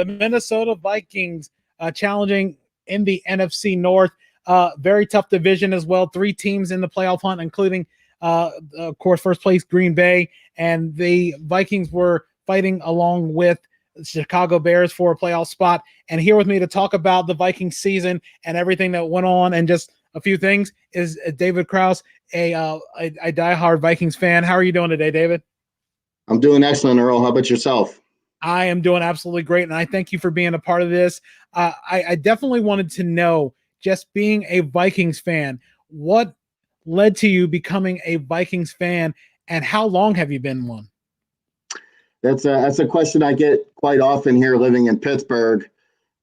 the Minnesota Vikings challenging in the NFC North. Very tough division as well. 3 teams in the playoff hunt, including, of course, first place Green Bay. And the Vikings were fighting along with Chicago Bears for a playoff spot. And here with me to talk about the Vikings season and everything that went on and just a few things is David Kraus, a diehard Vikings fan. How are you doing today, David? I'm doing excellent, Earl. How about yourself? I am doing absolutely great, and I thank you for being a part of this. I definitely wanted to know, just being a Vikings fan, what led to you becoming a Vikings fan, and how long have you been one? That's a question I get quite often here living in Pittsburgh.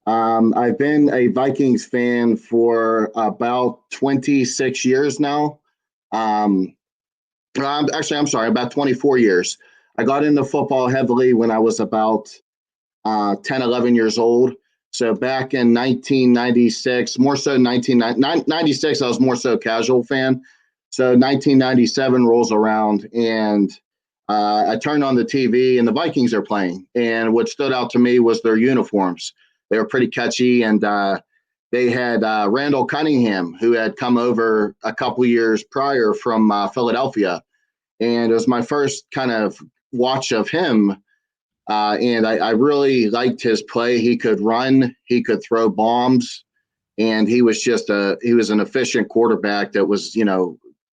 I've been a Vikings fan for about 26 years now. I'm sorry, about 24 years. I got into football heavily when I was about 10, 11 years old. So back in 1996, more so 1996, I was more so a casual fan. So 1997 rolls around and I turned on the TV and the Vikings are playing. And what stood out to me was their uniforms. They were pretty catchy, and they had Randall Cunningham, who had come over a couple years prior from Philadelphia. And it was my first kind of watch of him. And I really liked his play. He could run, he could throw bombs, and he was an efficient quarterback that was,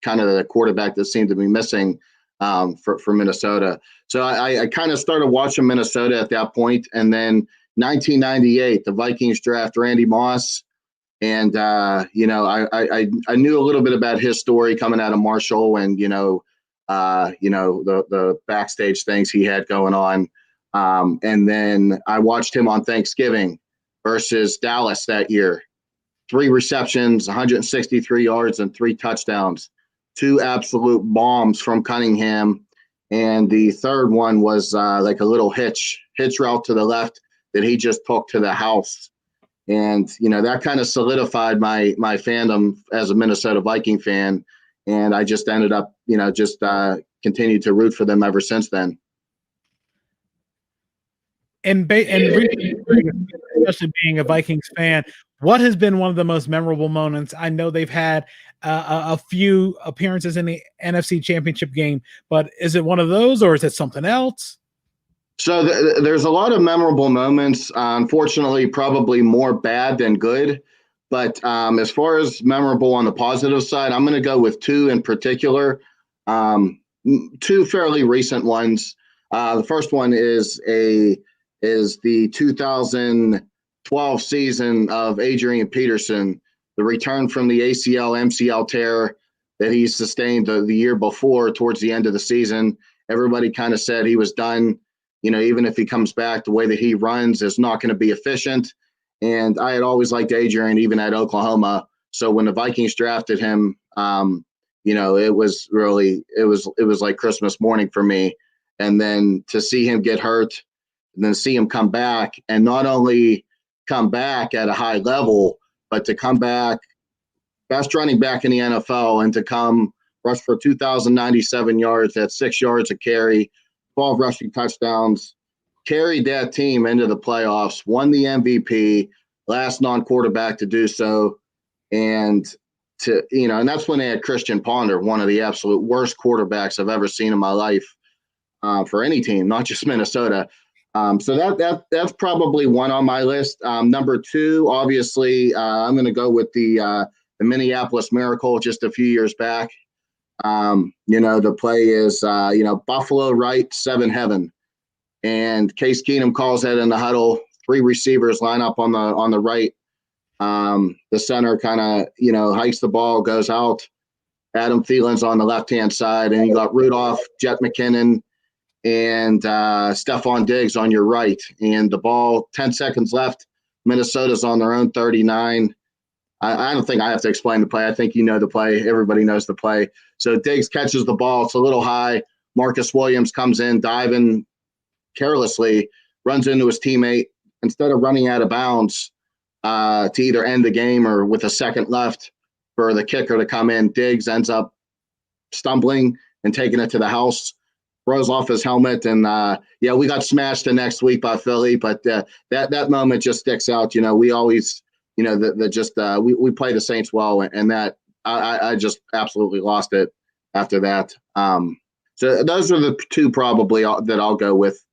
kind of the quarterback that seemed to be missing for Minnesota. So I kind of started watching Minnesota at that point. And then 1998, the Vikings draft Randy Moss. And, I knew a little bit about his story coming out of Marshall and, the backstage things he had going on. And then I watched him on Thanksgiving versus Dallas that year. 3 receptions, 163 yards, and 3 touchdowns. 2 absolute bombs from Cunningham. And the third one was like a little hitch route to the left that he just took to the house. And, that kind of solidified my fandom as a Minnesota Viking fan. And I just ended up, continued to root for them ever since then. And especially being a Vikings fan, what has been one of the most memorable moments? I know they've had a few appearances in the NFC Championship game, but is it one of those or is it something else? So there's a lot of memorable moments. Unfortunately, probably more bad than good. But as far as memorable on the positive side, I'm going to go with 2 in particular, 2 fairly recent ones. The first one is the 2012 season of Adrian Peterson, the return from the ACL-MCL tear that he sustained the year before towards the end of the season. Everybody kind of said he was done. Even if he comes back, the way that he runs is not going to be efficient. And I had always liked Adrian, even at Oklahoma. So when the Vikings drafted him, it was like Christmas morning for me. And then to see him get hurt and then see him come back, and not only come back at a high level, but to come back best running back in the NFL and to come rush for 2,097 yards at 6 yards a carry, 12 rushing touchdowns, carried that team into the playoffs, won the MVP, last non-quarterback to do so. And and that's when they had Christian Ponder, one of the absolute worst quarterbacks I've ever seen in my life for any team, not just Minnesota. So that's probably one on my list. Number 2, obviously, I'm going to go with the Minneapolis Miracle just a few years back. The play is, Buffalo right, 7 heaven. And Case Keenum calls that in the huddle. 3 receivers line up on the right. The center kind of, hikes the ball, goes out. Adam Thielen's on the left-hand side, and you got Rudolph, Jet McKinnon, and Stefon Diggs on your right. And the ball, 10 seconds left. Minnesota's on their own 39. I don't think I have to explain the play. I think you know the play. Everybody knows the play. So Diggs catches the ball. It's a little high. Marcus Williams comes in, diving carelessly, runs into his teammate. Instead of running out of bounds to either end the game or with a second left for the kicker to come in, Diggs ends up stumbling and taking it to the house. throws off his helmet, and yeah, we got smashed the next week by Philly, but that moment just sticks out. We always, we play the Saints well, and that I just absolutely lost it after that. So those are the two probably that I'll go with.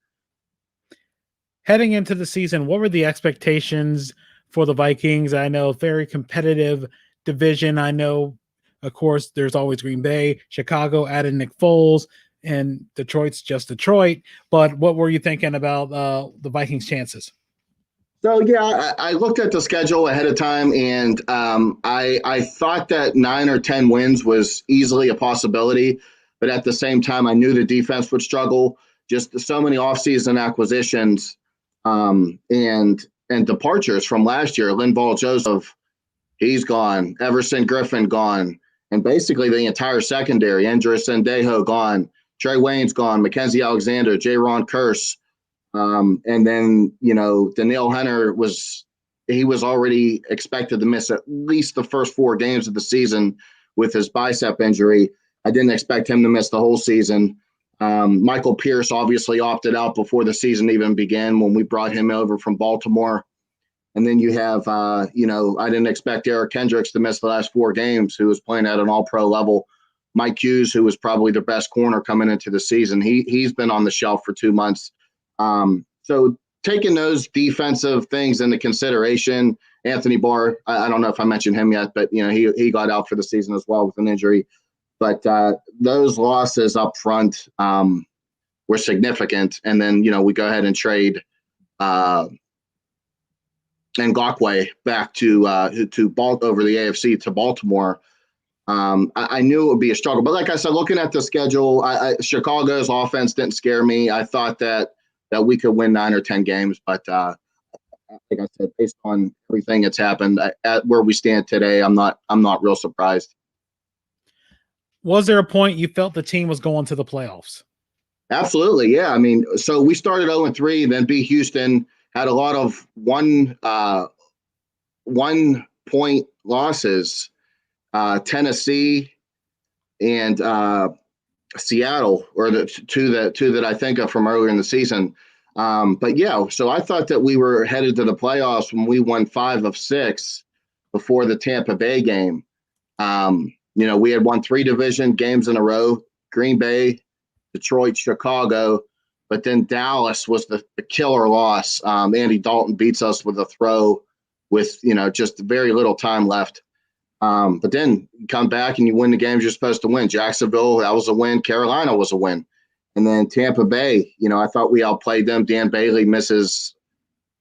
Heading into the season, what were the expectations for the Vikings? I know very competitive division. I know, of course, there's always Green Bay, Chicago added Nick Foles, and Detroit's just Detroit. But what were you thinking about the Vikings' chances? So, yeah, I looked at the schedule ahead of time, and I thought that 9 or 10 wins was easily a possibility. But at the same time, I knew the defense would struggle. Just so many offseason acquisitions and departures from last year. Linval Joseph, he's gone. Everson Griffin gone. And basically the entire secondary. Andres Sendejo gone. Trey Wayne's gone. Mackenzie Alexander, J-Ron Kearse. And then, Danielle Hunter was already expected to miss at least the first 4 games of the season with his bicep injury. I didn't expect him to miss the whole season. Michael Pierce obviously opted out before the season even began when we brought him over from Baltimore. And then you have, I didn't expect Eric Kendricks to miss the last 4 games, who was playing at an all-pro level. Mike Hughes, who was probably the best corner coming into the season, he's been on the shelf for 2 months. So taking those defensive things into consideration, Anthony Barr, I don't know if I mentioned him yet, but he got out for the season as well with an injury. But those losses up front were significant. And then, we go ahead and trade Ngakoue back to over the AFC to Baltimore. I knew it would be a struggle. But like I said, looking at the schedule, Chicago's offense didn't scare me. I thought that we could win 9 or 10 games. But like I said, based on everything that's happened at where we stand today, I'm not real surprised. Was there a point you felt the team was going to the playoffs? Absolutely, yeah. I mean, so we started 0-3, then beat Houston, had a lot of one-point losses, Tennessee and Seattle, or the two that I think of from earlier in the season. But yeah, so I thought that we were headed to the playoffs when we won 5 of 6 before the Tampa Bay game. We had won 3 division games in a row, Green Bay, Detroit, Chicago, but then Dallas was the killer loss. Andy Dalton beats us with a throw with, just very little time left. But then you come back and you win the games you're supposed to win. Jacksonville, that was a win. Carolina was a win. And then Tampa Bay, I thought we outplayed them. Dan Bailey misses,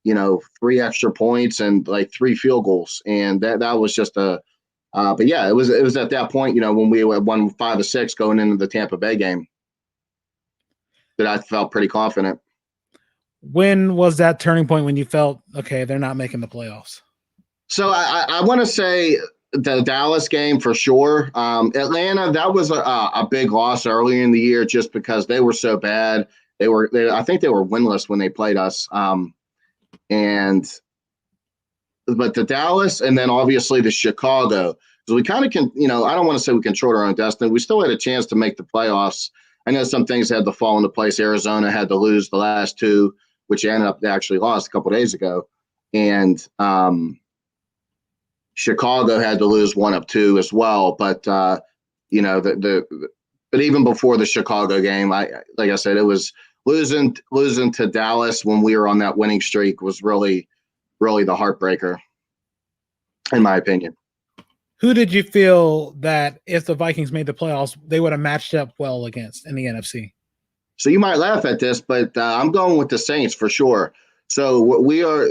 3 extra points and like 3 field goals. And that was just but yeah, it was at that point, when we won 5 of 6 going into the Tampa Bay game, that I felt pretty confident. When was that turning point when you felt, okay, they're not making the playoffs? So I want to say the Dallas game for sure. Atlanta, that was a big loss earlier in the year just because they were so bad. I think they were winless when they played us. But the Dallas and then obviously the Chicago. So we kind of can, I don't want to say we controlled our own destiny. We still had a chance to make the playoffs. I know some things had to fall into place. Arizona had to lose the last 2, which ended up they actually lost a couple of days ago. And Chicago had to lose 1 of 2 as well. But, but even before the Chicago game, like I said, it was losing to Dallas when we were on that winning streak was really, really the heartbreaker, in my opinion. Who did you feel that if the Vikings made the playoffs, they would have matched up well against in the NFC? So you might laugh at this, but I'm going with the Saints for sure. So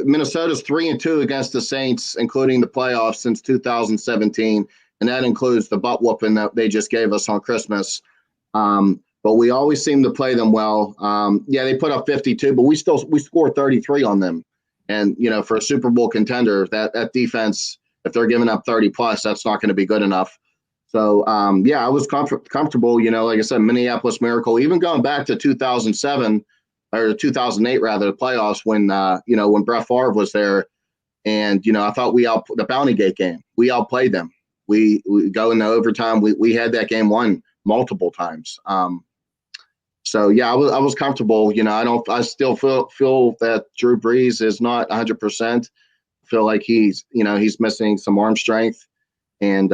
Minnesota's 3-2 against the Saints, including the playoffs since 2017, and that includes the butt whooping that they just gave us on Christmas. But we always seem to play them well. Yeah, they put up 52, but we scored 33 on them. And for a Super Bowl contender, that defense, if they're giving up 30 plus, that's not going to be good enough. So, I was comfortable, like I said, Minneapolis Miracle, even going back to 2007 or 2008, rather, the playoffs when Brett Favre was there. And, I thought the Bounty Gate game, we outplayed them. We go into overtime. We had that game won multiple times. So yeah, I was comfortable. I still feel that Drew Brees is not 100%. Feel like he's missing some arm strength, and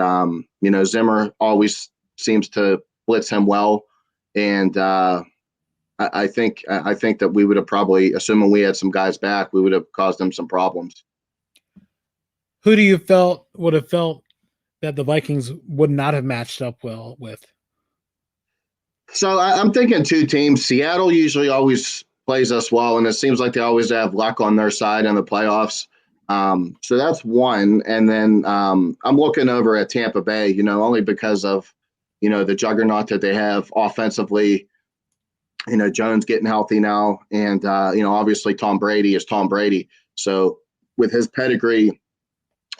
Zimmer always seems to blitz him well, and I think that we would have probably, assuming we had some guys back, we would have caused them some problems. Who do you would have felt that the Vikings would not have matched up well with? So I'm thinking two teams. Seattle usually always plays us well, and it seems like they always have luck on their side in the playoffs. So that's one. And then I'm looking over at Tampa Bay, only because of, the juggernaut that they have offensively. Jones getting healthy now, and obviously Tom Brady is Tom Brady. So with his pedigree,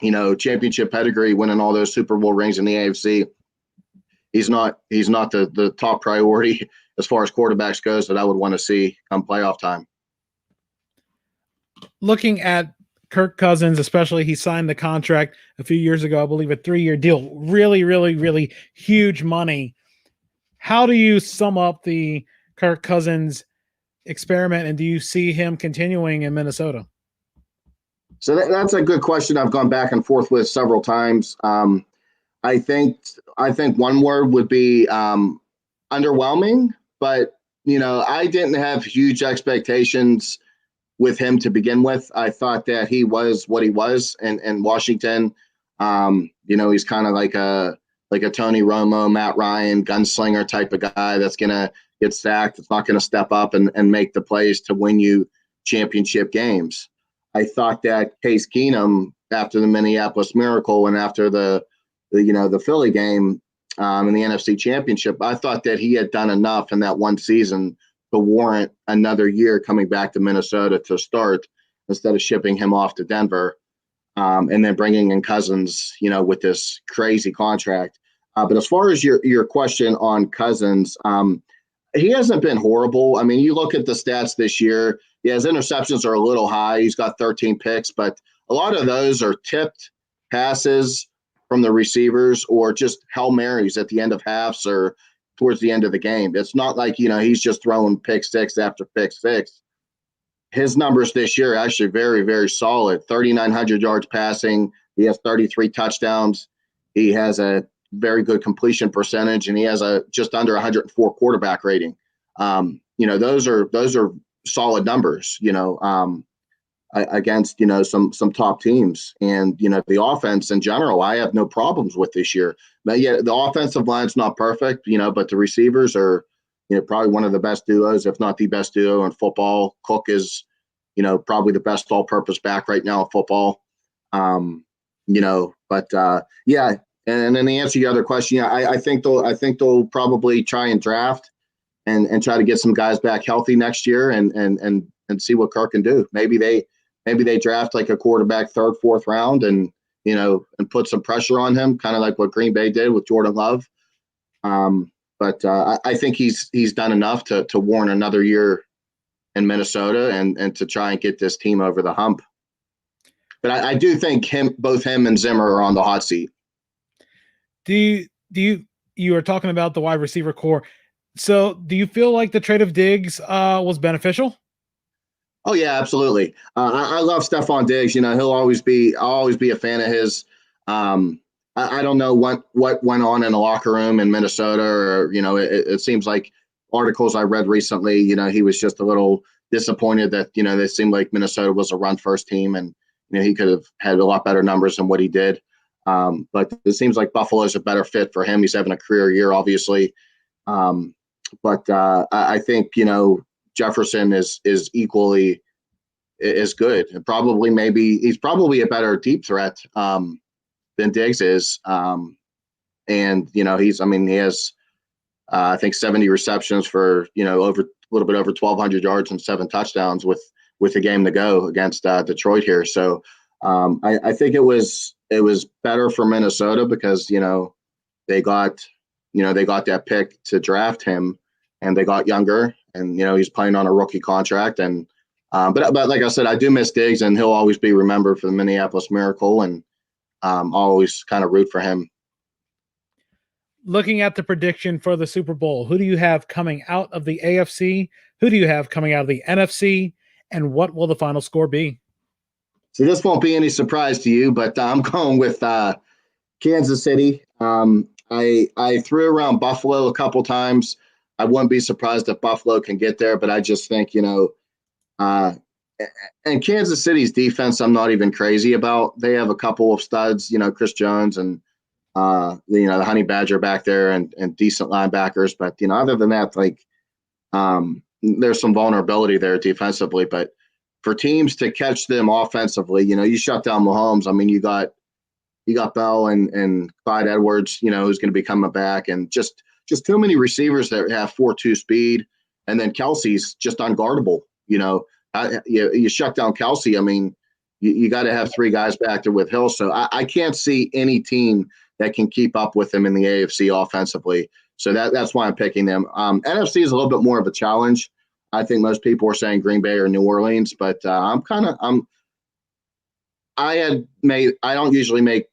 championship pedigree, winning all those Super Bowl rings in the AFC, he's not the top priority as far as quarterbacks goes that I would want to see come playoff time. Looking at Kirk Cousins, especially, he signed the contract a few years ago, I believe a 3-year deal, really, really, really huge money. How do you sum up the Kirk Cousins experiment, and do you see him continuing in Minnesota? So that's a good question I've gone back and forth with several times. I think one word would be underwhelming, but I didn't have huge expectations with him to begin with. I thought that he was what he was in Washington. He's kind of like a Tony Romo, Matt Ryan, gunslinger type of guy that's gonna get sacked. It's not gonna step up and make the plays to win you championship games. I thought that Case Keenum, after the Minneapolis Miracle and after the Philly game in the NFC Championship, I thought that he had done enough in that one season to warrant another year coming back to Minnesota to start instead of shipping him off to Denver and then bringing in Cousins, with this crazy contract. But as far as your question on Cousins, he hasn't been horrible. I mean, you look at the stats this year. Yeah, his interceptions are a little high. He's got 13 picks, but a lot of those are tipped passes from the receivers or just Hail Marys at the end of halves or towards the end of the game. It's not like, he's just throwing pick six after pick six. His numbers this year are actually very, very solid. 3,900 yards passing. He has 33 touchdowns. He has a very good completion percentage, and he has a just under 104 quarterback rating. Those are solid numbers, against, some top teams. And, the offense in general, I have no problems with this year. But yeah, the offensive line's not perfect, but the receivers are, probably one of the best duos, if not the best duo in football. Cook is, probably the best all-purpose back right now in football. Yeah. And then to answer your other question, yeah, I think they'll probably try and draft and try to get some guys back healthy next year and see what Kirk can do. Maybe they draft like a quarterback 3rd, 4th round and put some pressure on him, kind of like what Green Bay did with Jordan Love. But I think he's done enough to warrant another year in Minnesota and to try and get this team over the hump. But I do think both him and Zimmer are on the hot seat. You are talking about the wide receiver core. So do you feel like the trade of Diggs was beneficial? Oh yeah, absolutely. I love Stefon Diggs. I'll always be a fan of his. I don't know what went on in the locker room in Minnesota, or it seems like articles I read recently. He was just a little disappointed that they seemed like Minnesota was a run first team, and he could have had a lot better numbers than what he did. But it seems like Buffalo's a better fit for him. He's having a career year, obviously. But I think Jefferson is equally as good. And he's probably a better deep threat than Diggs is. And he has I think 70 receptions for over a little bit over 1,200 yards and 7 touchdowns with a game to go against Detroit here. So I think it was better for Minnesota because they got that pick to draft him, and they got younger, and he's playing on a rookie contract. And but like I said, I do miss Diggs, and he'll always be remembered for the Minneapolis Miracle, and I'll always kind of root for him. looking at the prediction for the Super Bowl, who do you have coming out of the AFC? Who do you have coming out of the NFC? And what will the final score be? So this won't be any surprise to you, but I'm going with Kansas City. I threw around Buffalo a couple times. I wouldn't be surprised if Buffalo can get there, but I just think, and Kansas City's defense, I'm not even crazy about. They have a couple of studs, Chris Jones and, the Honey Badger back there and decent linebackers. But, other than that, there's some vulnerability there defensively. But for teams to catch them offensively, you shut down Mahomes. I mean, you got Bell and Clyde Edwards, who's going to be coming back, and just too many receivers that have 4.2 speed. And then Kelsey's just unguardable. You shut down Kelsey. I mean, you got to have three guys back there with Hill. So I can't see any team that can keep up with them in the AFC offensively. So that's why I'm picking them. NFC is a little bit more of a challenge. I think most people are saying Green Bay or New Orleans, but I don't usually make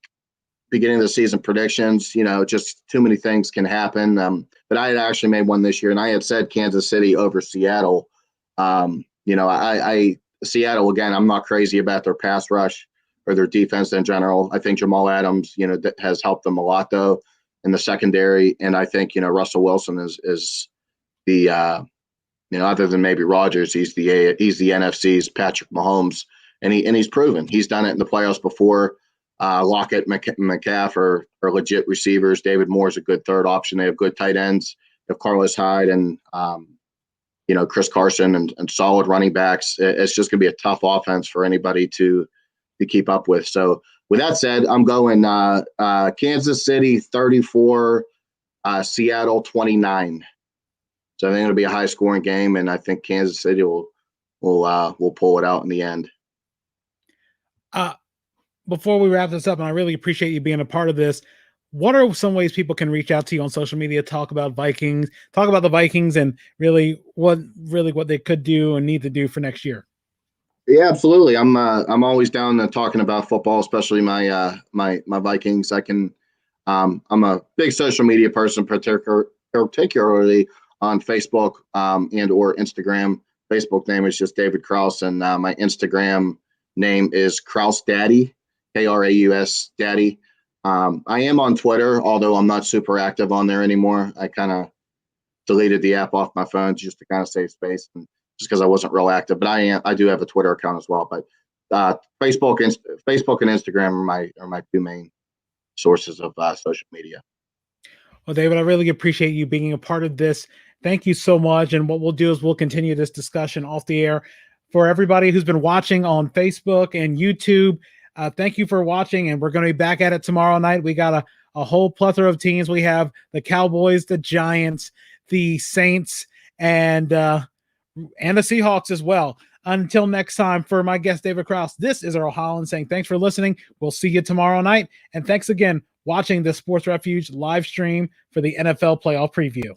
beginning of the season predictions, just too many things can happen. But I had actually made one this year, and I had said Kansas City over Seattle. Seattle, again, I'm not crazy about their pass rush or their defense in general. I think Jamal Adams, that has helped them a lot though in the secondary. And I think, Russell Wilson is the, other than maybe Rodgers, he's the NFC's Patrick Mahomes, and he's proven he's done it in the playoffs before. Lockett, McCaff are legit receivers. David Moore's a good third option. They have good tight ends. They have Carlos Hyde and, Chris Carson and solid running backs. It's just going to be a tough offense for anybody to keep up with. So with that said, I'm going Kansas City 34, Seattle 29. So I think it'll be a high scoring game, and I think Kansas City will pull it out in the end. Before we wrap this up, and I really appreciate you being a part of this, what are some ways people can reach out to you on social media, talk about the Vikings and really what they could do and need to do for next year? Yeah, absolutely. I'm always down to talking about football, especially my Vikings. I'm a big social media person, particularly on Facebook and or Instagram. Facebook name is just David Kraus, and my Instagram name is Kraus Daddy, Kraus Daddy. I am on Twitter, although I'm not super active on there anymore. I kind of deleted the app off my phone just to kind of save space, and just because I wasn't real active. But I do have a Twitter account as well. But Facebook and Instagram are my two main sources of social media. Well, David, I really appreciate you being a part of this. Thank you so much. And what we'll do is we'll continue this discussion off the air. For everybody who's been watching on Facebook and YouTube, thank you for watching, and we're going to be back at it tomorrow night. We got a whole plethora of teams. We have the Cowboys, the Giants, the Saints, and the Seahawks as well. Until next time, for my guest, David Kraus, this is Earl Holland saying thanks for listening. We'll see you tomorrow night. And thanks again watching the Sports Refuge live stream for the NFL playoff preview.